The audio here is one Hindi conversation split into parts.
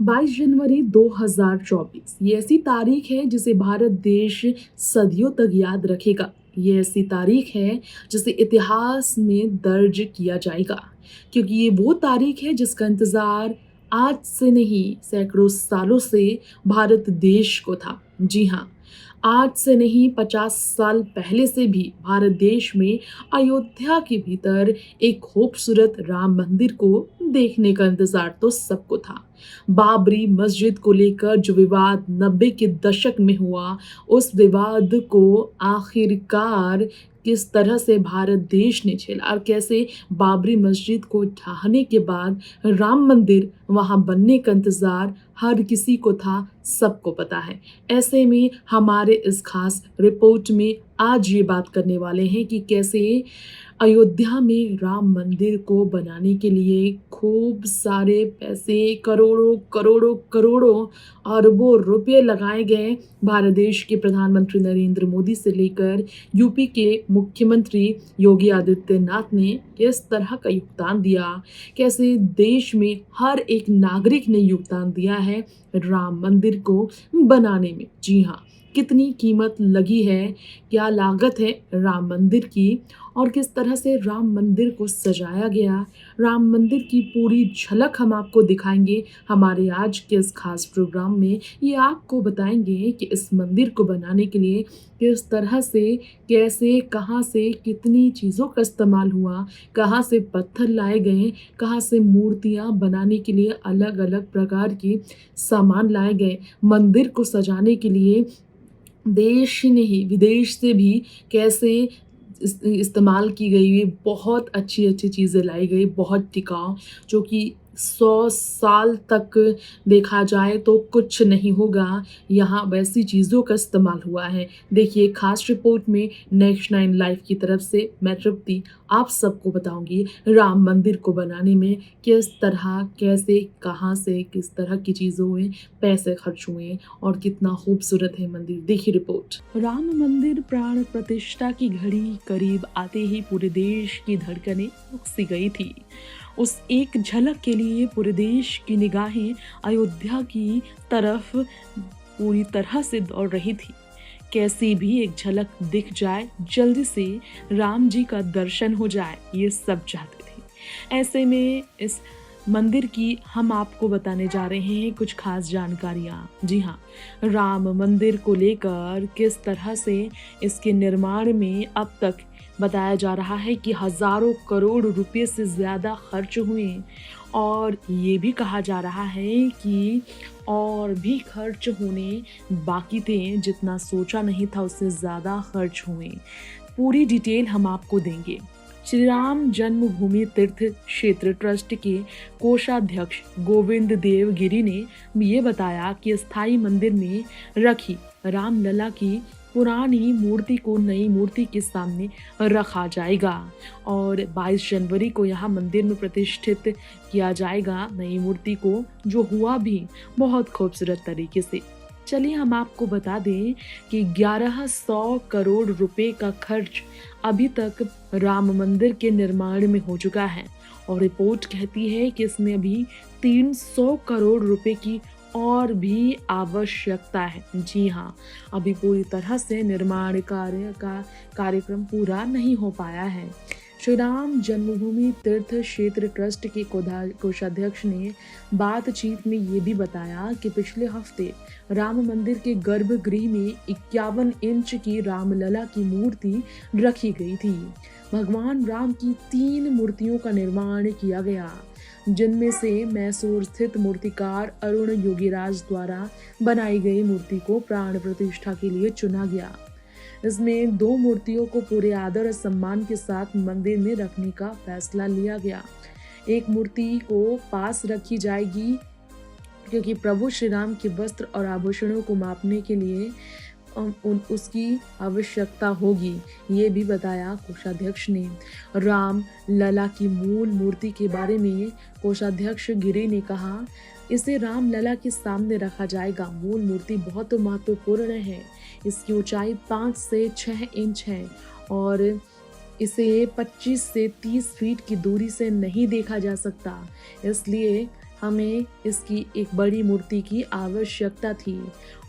22 जनवरी 2024 ये ऐसी तारीख है जिसे भारत देश सदियों तक याद रखेगा। ये ऐसी तारीख है जिसे इतिहास में दर्ज किया जाएगा, क्योंकि ये वो तारीख है जिसका इंतजार आज से नहीं सैकड़ों सालों से भारत देश को था। जी हाँ, आज से नहीं 50 साल पहले से भी भारत देश में अयोध्या के भीतर एक खूबसूरत राम मंदिर को देखने का इंतजार तो सबको था। बाबरी मस्जिद को लेकर जो विवाद 90 के दशक में हुआ, उस विवाद को आखिरकार किस तरह से भारत देश ने झेला और कैसे बाबरी मस्जिद को ढहाने के बाद राम मंदिर वहां बनने का इंतजार हर किसी को था, सबको पता है। ऐसे में हमारे इस खास रिपोर्ट में आज ये बात करने वाले हैं कि कैसे अयोध्या में राम मंदिर को बनाने के लिए खूब सारे पैसे, करोड़ों करोड़ों करोड़ों अरबों रुपए लगाए गए। भारत देश के प्रधानमंत्री नरेंद्र मोदी से लेकर यूपी के मुख्यमंत्री योगी आदित्यनाथ ने किस तरह का योगदान दिया, कैसे देश में हर एक नागरिक ने योगदान दिया है राम मंदिर को बनाने में। जी हाँ, कितनी कीमत लगी है, क्या लागत है राम मंदिर की और किस तरह से राम मंदिर को सजाया गया। राम मंदिर की पूरी झलक हम आपको दिखाएंगे हमारे आज के इस खास प्रोग्राम में। ये आपको बताएंगे कि इस मंदिर को बनाने के लिए किस तरह से, कैसे, कहाँ से, कितनी चीज़ों का इस्तेमाल हुआ, कहाँ से पत्थर लाए गए, कहाँ से मूर्तियाँ बनाने के लिए अलग अलग प्रकार के सामान लाए गए, मंदिर को सजाने के लिए देश ही नहीं विदेश से भी कैसे इस्तेमाल की गई हुई बहुत अच्छी अच्छी चीज़ें लाई गई, बहुत टिकाऊ, जो कि 100 साल तक देखा जाए तो कुछ नहीं होगा, यहाँ वैसी चीज़ों का इस्तेमाल हुआ है। देखिए खास रिपोर्ट में नेक्स्ट 9 लाइव की तरफ से मैं तृप्ति आप सबको बताऊंगी राम मंदिर को बनाने में किस तरह, कैसे, कहाँ से, किस तरह की चीज़ों में पैसे खर्च हुए और कितना खूबसूरत है मंदिर। देखिए रिपोर्ट। राम मंदिर प्राण प्रतिष्ठा की घड़ी करीब आते ही पूरे देश की धड़कनें रुक सी गई थी। उस एक झलक के लिए पूरे देश की निगाहें अयोध्या की तरफ पूरी तरह से दौड़ रही थी। कैसी भी एक झलक दिख जाए, जल्दी से राम जी का दर्शन हो जाए, ये सब चाहते थे। ऐसे में इस मंदिर की हम आपको बताने जा रहे हैं कुछ खास जानकारियाँ। जी हाँ, राम मंदिर को लेकर किस तरह से इसके निर्माण में अब तक बताया जा रहा है कि हजारों करोड़ रुपए से ज़्यादा खर्च हुए और ये भी कहा जा रहा है कि और भी खर्च होने बाकी थे, जितना सोचा नहीं था उससे ज़्यादा खर्च हुए। पूरी डिटेल हम आपको देंगे। श्री राम जन्मभूमि तीर्थ क्षेत्र ट्रस्ट के कोषाध्यक्ष गोविंद देव गिरी ने ये बताया कि स्थायी मंदिर में रखी रामलला की पुरानी मूर्ति को नई मूर्ति के सामने रखा जाएगा और 22 जनवरी को यहाँ मंदिर में प्रतिष्ठित किया जाएगा नई मूर्ति को, जो हुआ भी बहुत खूबसूरत तरीके से। चलिए हम आपको बता दें कि 1100 करोड़ रुपए का खर्च अभी तक राम मंदिर के निर्माण में हो चुका है और रिपोर्ट कहती है कि इसमें अभी 300 करोड़ रुपए की और भी आवश्यकता है। जी हाँ, अभी पूरी तरह से निर्माण कार्य का कार्यक्रम पूरा नहीं हो पाया है। श्री राम जन्मभूमि तीर्थ क्षेत्र ट्रस्ट के कोषाध्यक्ष ने बातचीत में ये भी बताया कि पिछले हफ्ते राम मंदिर के गर्भगृह में 51 इंच की रामलला की मूर्ति रखी गई थी। भगवान राम की 3 मूर्तियों का निर्माण किया गया, जिनमें से मैसूर स्थित मूर्तिकार अरुण योगीराज द्वारा बनाई गई मूर्ति को प्राण प्रतिष्ठा के लिए चुना गया। इसमें 2 मूर्तियों को पूरे आदर और सम्मान के साथ मंदिर में रखने का फैसला लिया गया। एक मूर्ति को पास रखी जाएगी क्योंकि प्रभु श्री राम के वस्त्र और आभूषणों को मापने के लिए उसकी आवश्यकता होगी, ये भी बताया कोषाध्यक्ष ने। राम लला की मूल मूर्ति के बारे में कोषाध्यक्ष गिरी ने कहा, इसे राम लला के सामने रखा जाएगा। मूल मूर्ति बहुत महत्वपूर्ण है। इसकी ऊंचाई 5 से 6 इंच है और इसे 25 से 30 फीट की दूरी से नहीं देखा जा सकता, इसलिए हमें इसकी एक बड़ी मूर्ति की आवश्यकता थी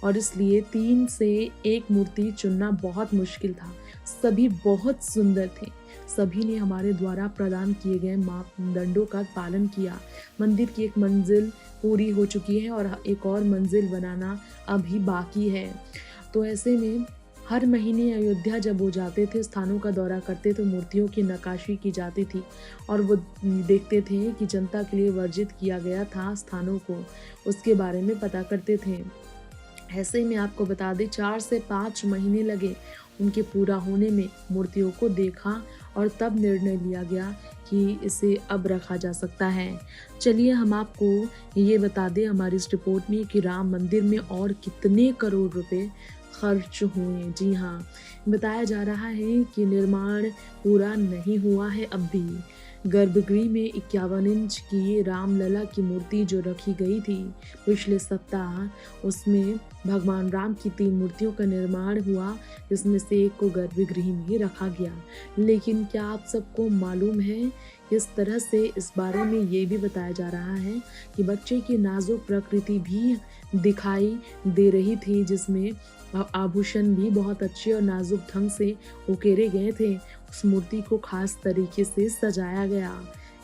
और इसलिए 3 से 1 मूर्ति चुनना बहुत मुश्किल था। सभी बहुत सुंदर थे। सभी ने हमारे द्वारा प्रदान किए गए मापदंडों का पालन किया। मंदिर की एक मंजिल पूरी हो चुकी है और एक और मंजिल बनाना अभी बाकी है। तो ऐसे में हर महीने अयोध्या जब वो जाते थे, स्थानों का दौरा करते तो मूर्तियों की नक्काशी की जाती थी और वो देखते थे कि जनता के लिए वर्जित किया गया था स्थानों को, उसके बारे में पता करते थे। ऐसे में आपको बता दें 4 से 5 महीने लगे उनके पूरा होने में। मूर्तियों को देखा और तब निर्णय लिया गया कि इसे अब रखा जा सकता है। चलिए हम आपको ये बता दें हमारी इस रिपोर्ट में कि राम मंदिर में और कितने करोड़ रुपए खर्च हुए। जी हाँ, बताया जा रहा है कि निर्माण पूरा नहीं हुआ है अब भी। गर्भगृह में 51 इंच की रामलला की मूर्ति जो रखी गई थी पिछले सप्ताह, उसमें भगवान राम की 3 मूर्तियों का निर्माण हुआ, जिसमें से एक को गर्भगृह में ही रखा गया। लेकिन क्या आप सबको मालूम है किस तरह से इस बारे में ये भी बताया जा रहा है कि बच्चे की नाजुक प्रकृति भी दिखाई दे रही थी, जिसमें आभूषण भी बहुत अच्छे और नाजुक ढंग से उकेरे गए थे। उस मूर्ति को खास तरीके से सजाया गया।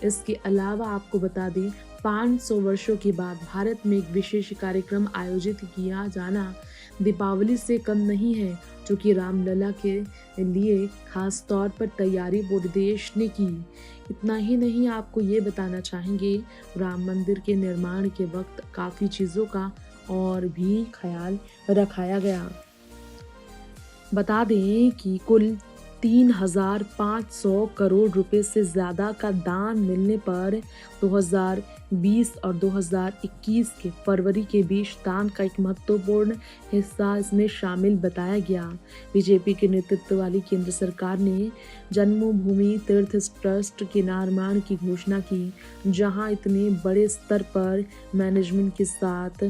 इसके अलावा आपको बता दें 500 वर्षों के बाद भारत में एक विशेष कार्यक्रम आयोजित किया जाना दीपावली से कम नहीं है, जो कि रामलला के लिए खास तौर पर तैयारी पूरे देश ने की। इतना ही नहीं, आपको ये बताना चाहेंगे राम मंदिर के निर्माण के वक्त काफ़ी चीज़ों का और भी ख्याल रखाया गया। बता दें कि कुल 3,500 करोड़ रुपए से ज़्यादा का दान मिलने पर 2020 और 2021 के फरवरी के बीच दान का एक महत्वपूर्ण हिस्सा इसमें शामिल बताया गया। बीजेपी के नेतृत्व वाली केंद्र सरकार ने जन्मभूमि तीर्थ ट्रस्ट के निर्माण की घोषणा की, जहां इतने बड़े स्तर पर मैनेजमेंट के साथ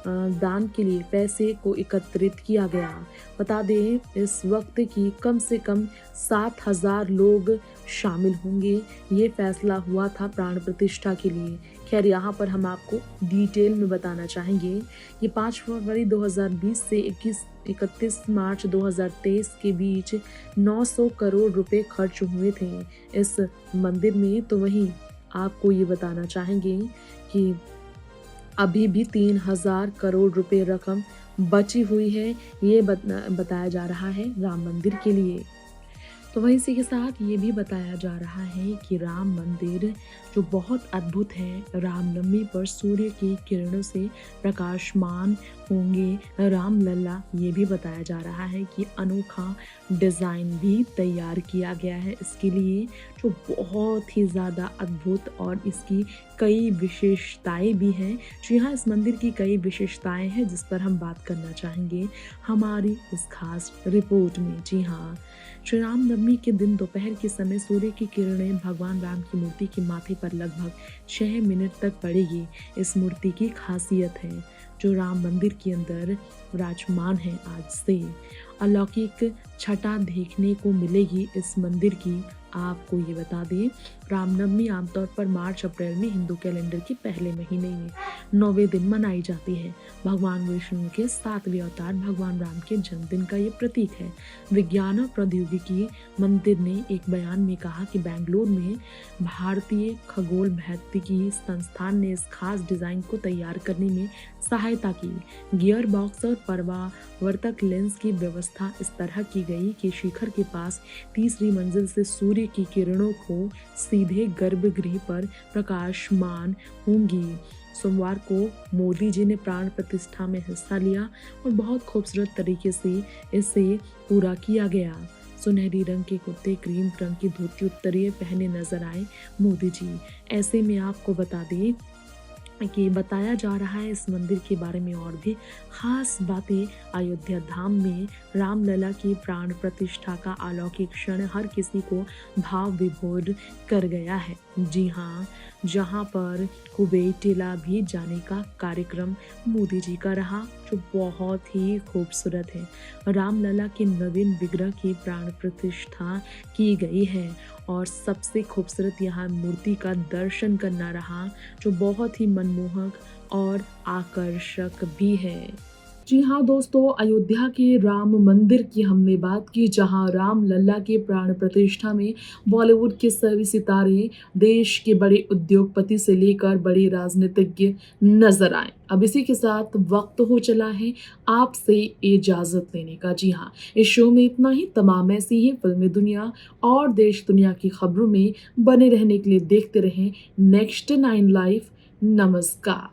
दान के लिए पैसे को एकत्रित किया गया। बता दें इस वक्त की कम से कम 7,000 लोग शामिल होंगे। ये फैसला हुआ था प्राण प्रतिष्ठा के लिए। खैर, यहाँ पर हम आपको डिटेल में बताना चाहेंगे कि 5 फरवरी 2020 से 31 मार्च 2023 के बीच 900 करोड़ रुपए खर्च हुए थे इस मंदिर में। तो वहीं आपको ये बताना चाहेंगे कि अभी भी 3,000 करोड़ रुपए रकम बची हुई है, ये बताया जा रहा है राम मंदिर के लिए। तो वहीं इसी के साथ ये भी बताया जा रहा है कि राम मंदिर जो बहुत अद्भुत है, रामनवमी पर सूर्य की किरणों से प्रकाशमान होंगे रामलला। ये भी बताया जा रहा है कि अनोखा डिज़ाइन भी तैयार किया गया है इसके लिए, जो बहुत ही ज़्यादा अद्भुत और इसकी कई विशेषताएं भी हैं। जो यहाँ इस मंदिर की कई विशेषताएं हैं जिस पर हम बात करना चाहेंगे हमारी इस खास रिपोर्ट में। जी हाँ, श्री रामनवमी के दिन दोपहर के समय सूर्य की किरणें भगवान राम की मूर्ति के माथे पर लगभग 6 मिनट तक पड़ेगी। इस मूर्ति की खासियत है जो राम मंदिर के अंदर विराजमान है, आज से अलौकिक छटा देखने को मिलेगी इस मंदिर की। आपको ये बता दें रामनवमी आमतौर पर मार्च अप्रैल में हिंदू कैलेंडर के पहले महीने में 9वें दिन मनाई जाती है। भगवान विष्णु के 7वें अवतार भगवान राम के जन्मदिन का ये प्रतीक है। विज्ञान और प्रौद्योगिकी मंदिर ने एक बयान में कहा कि बेंगलुरु में भारतीय खगोल भौतिकी संस्थान ने इस खास डिजाइन को तैयार करने में सहायता की। गियर बॉक्स और परावर्तक लेंस की व्यवस्था इस तरह की गई कि शिखर के पास तीसरी मंजिल से सूर्य की किरणों को सीधे गर्भगृह पर प्रकाशमान होंगी। सोमवार को मोदी जी ने प्राण प्रतिष्ठा में हिस्सा लिया और बहुत खूबसूरत तरीके से इसे पूरा किया गया। सुनहरी रंग के कुर्ते, क्रीम रंग की धोती उत्तरीय पहने नजर आए मोदी जी। ऐसे में आपको बता दें कि बताया जा रहा है इस मंदिर के बारे में और भी खास बातें। अयोध्या धाम में रामलला की प्राण प्रतिष्ठा का अलौकिक क्षण हर किसी को भाव विभोर कर गया है। जी हाँ, जहाँ पर कुबेटिला भी जाने का कार्यक्रम मोदी जी का रहा, जो बहुत ही खूबसूरत है। रामलला के नवीन विग्रह की प्राण प्रतिष्ठा की गई है और सबसे खूबसूरत यहाँ मूर्ति का दर्शन करना रहा, जो बहुत ही मनमोहक और आकर्षक भी है। जी हाँ दोस्तों, अयोध्या के राम मंदिर की हमने बात की, जहाँ राम लल्ला के प्राण प्रतिष्ठा में बॉलीवुड के सभी सितारे, देश के बड़े उद्योगपति से लेकर बड़े राजनीतिज्ञ नजर आए। अब इसी के साथ वक्त हो चला है आपसे इजाजत लेने का। जी हाँ, इस शो में इतना ही। तमाम ऐसी ही फिल्मी दुनिया और देश दुनिया की खबरों में बने रहने के लिए देखते रहें नेक्स्ट 9 लाइफ। नमस्कार।